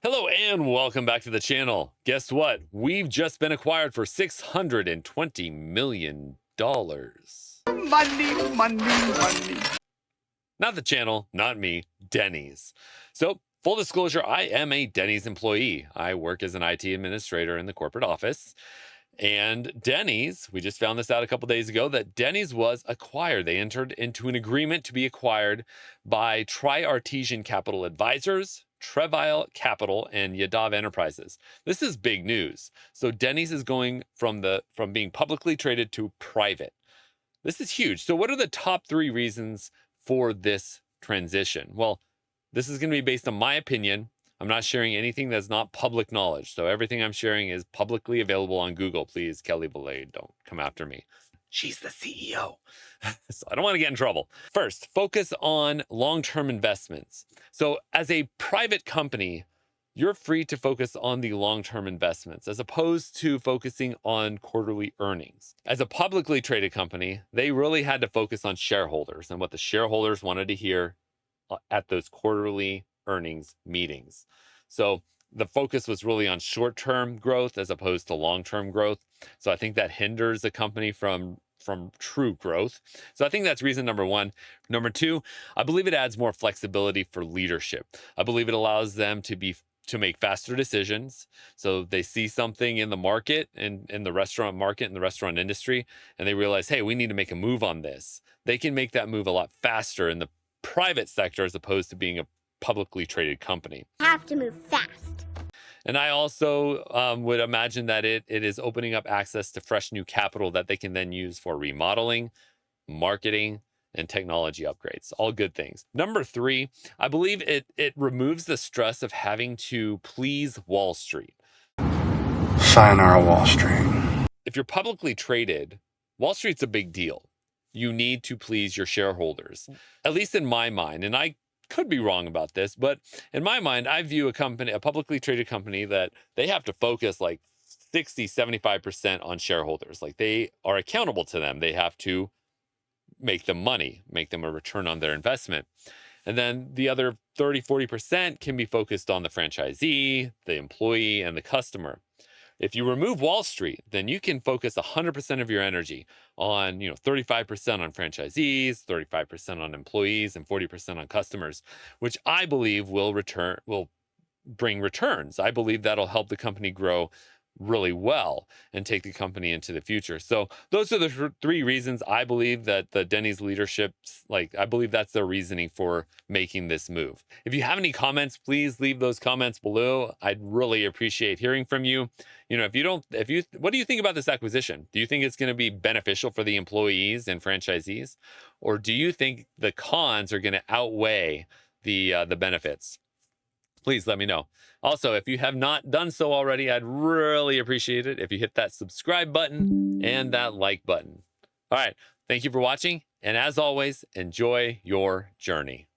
Hello and welcome back to the channel. Guess what? We've just been acquired for $620 million. Money, money, money. Not the channel, not me, Denny's. So, full disclosure, I am a Denny's employee. I work as an IT administrator in the corporate office. And Denny's, we just found this out a couple days ago, that Denny's was acquired. They entered into an agreement to be acquired by Tri-Artesian Capital Advisors, Trevile Capital, and Yadav Enterprises. This is big news. So Denny's is going from being publicly traded to private. This is huge. So what are the top 3 reasons for this transition? Well, this is going to be based on my opinion. I'm not sharing anything that's not public knowledge. So everything I'm sharing is publicly available on Google. Please, Kelly Belay, don't come after me. She's the CEO. So I don't want to get in trouble. First, focus on long-term investments. So as a private company, you're free to focus on the long-term investments as opposed to focusing on quarterly earnings. As a publicly traded company, they really had to focus on shareholders and what the shareholders wanted to hear at those quarterly earnings meetings. So the focus was really on short-term growth as opposed to long-term growth. So I think that hinders a company from true growth. So I think that's reason number 1. Number 2, I believe it adds more flexibility for leadership. I believe it allows them to make faster decisions. So they see something in the market and in the restaurant market and the restaurant industry, and they realize, hey, we need to make a move on this. They can make that move a lot faster in the private sector as opposed to being a publicly traded company. Have to move fast. And I also would imagine that it is opening up access to fresh new capital that they can then use for remodeling, marketing, and technology upgrades. All good things. Number 3, I believe it removes the stress of having to please Wall Street. Sayonara, Wall Street. If you're publicly traded, Wall Street's a big deal. You need to please your shareholders, at least in my mind. And I could be wrong about this, but in my mind, I view a publicly traded company, that they have to focus like 60, 75% on shareholders. Like they are accountable to them. They have to make them money, make them a return on their investment. And then the other 30, 40% can be focused on the franchisee, the employee, and the customer. If you remove Wall Street, then you can focus 100% of your energy on, 35% on franchisees, 35% on employees, and 40% on customers, which I believe will bring returns. I believe that'll help the company grow really well and take the company into the future. So those are the 3 reasons I believe that the Denny's leadership, I believe that's their reasoning for making this move. If you have any comments, please leave those comments below. I'd really appreciate hearing from you. What do you think about this acquisition? Do you think it's going to be beneficial for the employees and franchisees? Or do you think the cons are going to outweigh the benefits? Please let me know. Also, if you have not done so already, I'd really appreciate it if you hit that subscribe button and that like button. All right. Thank you for watching. And as always, enjoy your journey.